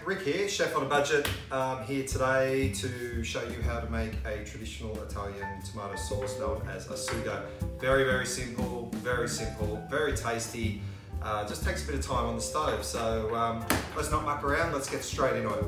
Rick here, chef on a budget. Here today to show you how to make a traditional Italian tomato sauce known as a Sugo. Very, very simple, very tasty. Just takes a bit of time on the stove. So let's not muck around, let's get straight into it.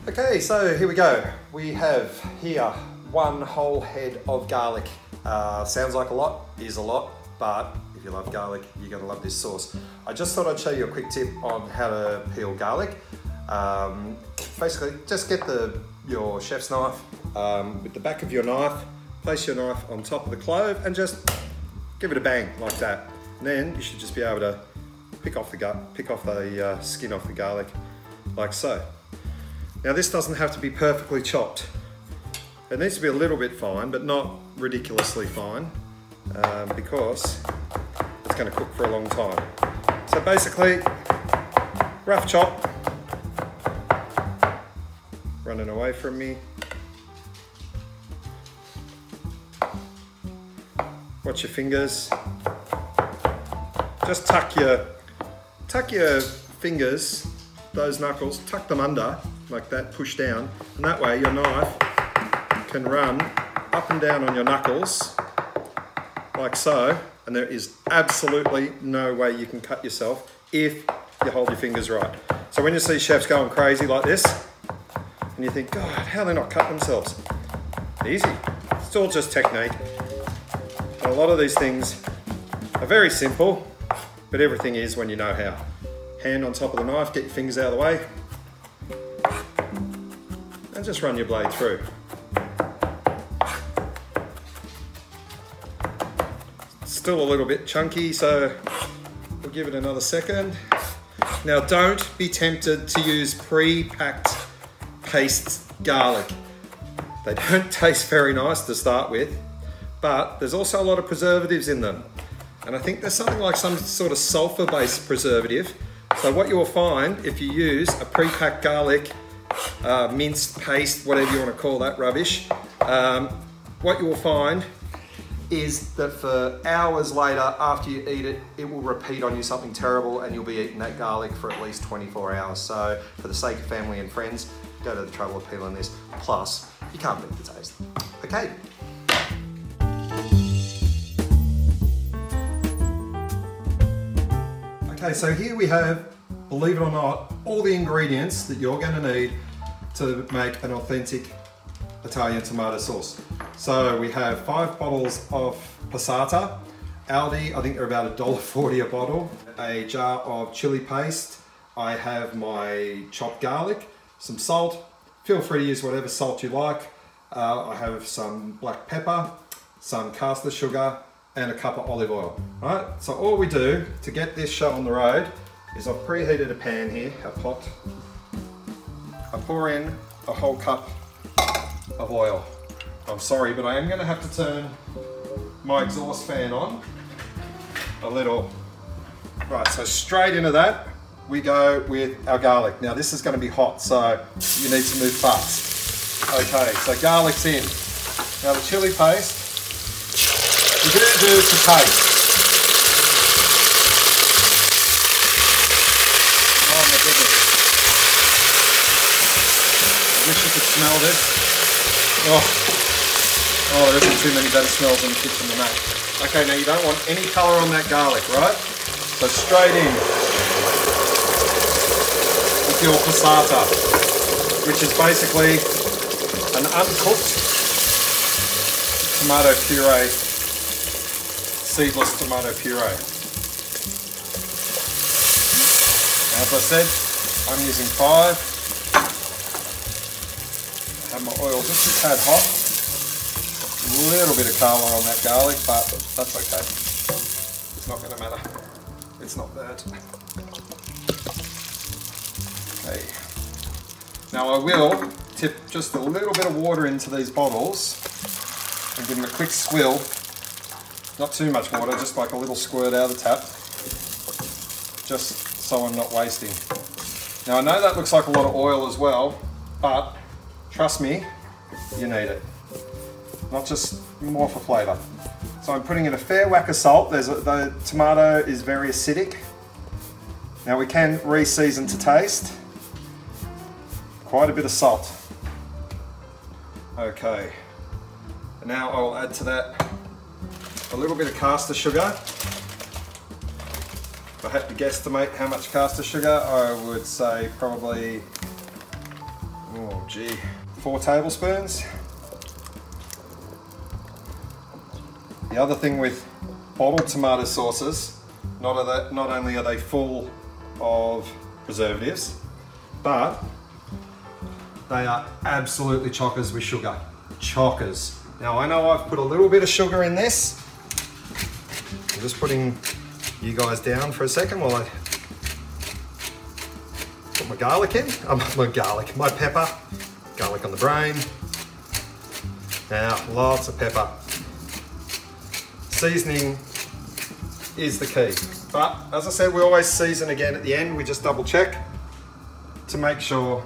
Okay, so here we go. We have here 1 whole head of garlic. Sounds like a lot, is a lot, but if you love garlic, you're gonna love this sauce. I just thought I'd show you a quick tip on how to peel garlic. Basically, just get your chef's knife with the back of your knife, place your knife on top of the clove and just give it a bang like that. And then you should just be able to pick off the skin off the garlic like so. Now this doesn't have to be perfectly chopped. It needs to be a little bit fine, but not ridiculously fine, because it's going to cook for a long time. So basically, rough chop. Running away from me. Watch your fingers. Just tuck your fingers, those knuckles, tuck them under like that, push down, and that way your knife can run up and down on your knuckles like so, and there is absolutely no way you can cut yourself if you hold your fingers right. So when you see chefs going crazy like this and you think, God, how they not cut themselves? Easy. It's all just technique. And a lot of these things are very simple, but everything is when you know how. Hand on top of the knife, get your fingers out of the way, and just run your blade through. Still a little bit chunky, so we'll give it another second. Now don't be tempted to use pre-packed paste garlic. They don't taste very nice to start with, but there's also a lot of preservatives in them. And I think there's something like some sort of sulfur-based preservative. So what you'll find if you use a pre-packed garlic, minced paste, whatever you want to call that rubbish, what you will find is that for hours later after you eat it, it will repeat on you something terrible and you'll be eating that garlic for at least 24 hours. So for the sake of family and friends, go to the trouble of peeling this. Plus, you can't beat the taste. Okay. Okay, so here we have, believe it or not, all the ingredients that you're going to need to make an authentic Italian tomato sauce. So we have 5 bottles of passata, Aldi, I think they're about $1.40 a bottle, a jar of chili paste, I have my chopped garlic, some salt, feel free to use whatever salt you like, I have some black pepper, some caster sugar, and a cup of olive oil. All right, so all we do to get this show on the road is I've preheated a pan here, a pot. I pour in a whole cup of oil. I'm sorry, but I am going to have to turn my exhaust fan on a little. Right, so straight into that we go with our garlic. Now this is going to be hot, so you need to move fast. Okay, so garlic's in. Now the chili paste, you do to taste. Oh my goodness. I wish you could smell this. Oh, there isn't too many better smells in the kitchen than that. Okay, now you don't want any colour on that garlic, right? So straight in with your passata, which is basically an uncooked tomato puree, seedless tomato puree. Now, as I said, I'm using 5. I have my oil just a tad hot. A little bit of colour on that garlic, but that's okay. It's not going to matter. It's not bad. Okay. Now I will tip just a little bit of water into these bottles and give them a quick swill. Not too much water, just like a little squirt out of the tap. Just so I'm not wasting. Now I know that looks like a lot of oil as well, but trust me, you need it. Not just more for flavour. So I'm putting in a fair whack of salt. The tomato is very acidic. Now we can re-season to taste. Quite a bit of salt. Okay. And now I'll add to that a little bit of caster sugar. If I had to guesstimate how much caster sugar, I would say probably, 4 tablespoons. The other thing with bottled tomato sauces, not only are they full of preservatives, but they are absolutely chockers with sugar. Chockers. Now I know I've put a little bit of sugar in this. I'm just putting you guys down for a second while I put my garlic in. My pepper. Garlic on the brain. Now, lots of pepper. Seasoning is the key. But as I said, we always season again at the end. We just double check to make sure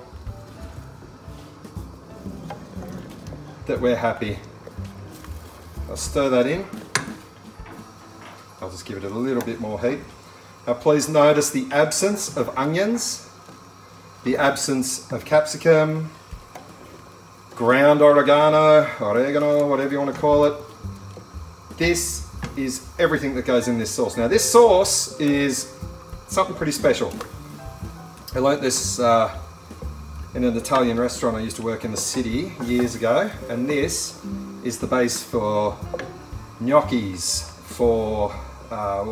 that we're happy. I'll stir that in. I'll just give it a little bit more heat. Now please notice the absence of onions, the absence of capsicum, ground oregano, whatever you want to call it. This is everything that goes in this sauce. Now this sauce is something pretty special. I learnt this in an Italian restaurant I used to work in the city years ago, and this is the base for gnocchis, for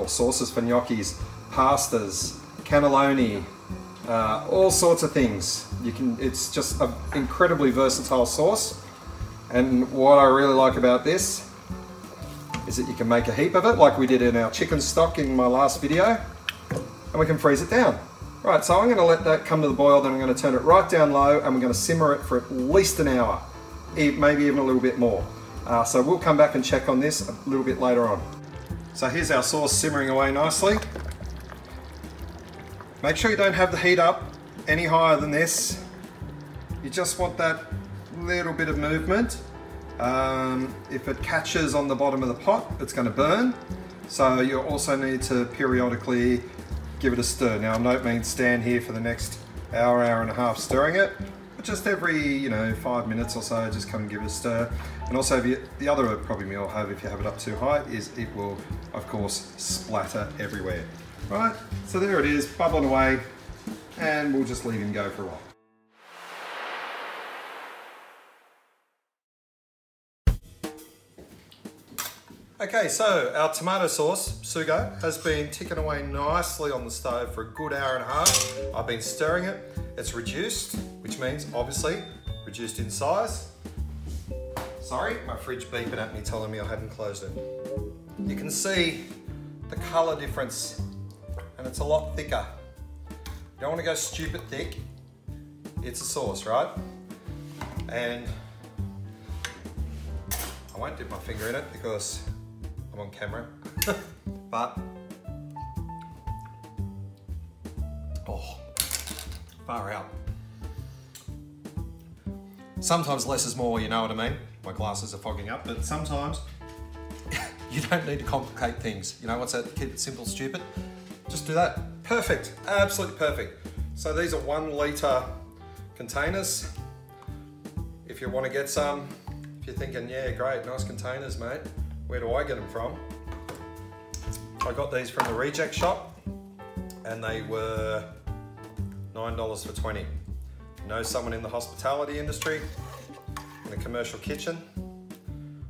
sauces for gnocchis, pastas, cannelloni, all sorts of things. It's just an incredibly versatile sauce, and what I really like about this is that you can make a heap of it like we did in our chicken stock in my last video, and we can freeze it down. Right, so I'm going to let that come to the boil, then I'm going to turn it right down low and we're going to simmer it for at least an hour, maybe even a little bit more. So we'll come back and check on this a little bit later on. So here's our sauce simmering away nicely. Make sure you don't have the heat up any higher than this. You just want that little bit of movement. If it catches on the bottom of the pot, it's going to burn. So you also need to periodically give it a stir. Now, I don't mean stand here for the next hour and a half stirring it, but just every 5 minutes or so, just come and give it a stir. And also, the other problem you'll have if you have it up too high is it will, of course, splatter everywhere. Right, so there it is, bubbling away, and we'll just leave him go for a while. Okay, so our tomato sauce, Sugo, has been ticking away nicely on the stove for a good hour and a half. I've been stirring it. It's reduced, which means obviously reduced in size. Sorry, my fridge beeping at me telling me I hadn't closed it. You can see the colour difference, and it's a lot thicker. You don't want to go stupid thick. It's a sauce, right? And I won't dip my finger in it because I'm on camera, but oh, far out. Sometimes less is more, you know what I mean? My glasses are fogging up, but sometimes you don't need to complicate things. You know, what's that? Keep it simple, stupid. Just do that. Perfect, absolutely perfect. So these are 1 litre containers. If you want to get some, if you're thinking, yeah, great, nice containers, mate. Where do I get them from? I got these from the reject shop and they were $9 for 20. You know someone in the hospitality industry, in a commercial kitchen,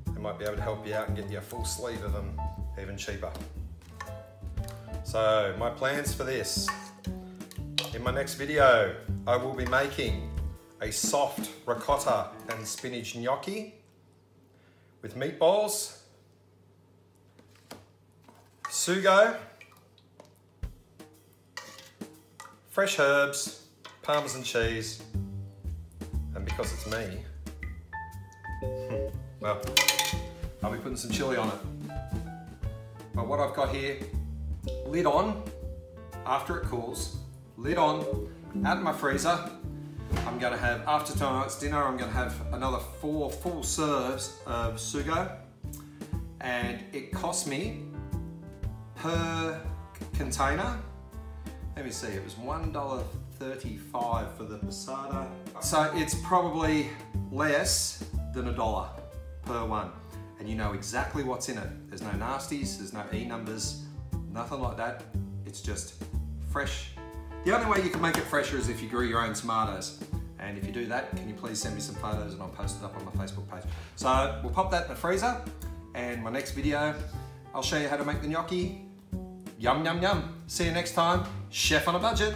they might be able to help you out and get you a full sleeve of them, even cheaper. So my plans for this, in my next video, I will be making a soft ricotta and spinach gnocchi with meatballs, Sugo, fresh herbs, Parmesan cheese, and because it's me, well, I'll be putting some chili on it. But what I've got here, lid on, after it cools, lid on, out in my freezer. I'm going to have, after tonight's dinner, I'm going to have another 4 full serves of Sugo. and it cost me per container, let me see, it was $1.35 for the passata. So it's probably less than $1 per one. And you know exactly what's in it. There's no nasties, there's no E numbers, nothing like that. It's just fresh. The only way you can make it fresher is if you grew your own tomatoes. And if you do that, can you please send me some photos and I'll post it up on my Facebook page. So we'll pop that in the freezer, and my next video, I'll show you how to make the gnocchi. Yum, yum, yum. See you next time. Chef on a budget.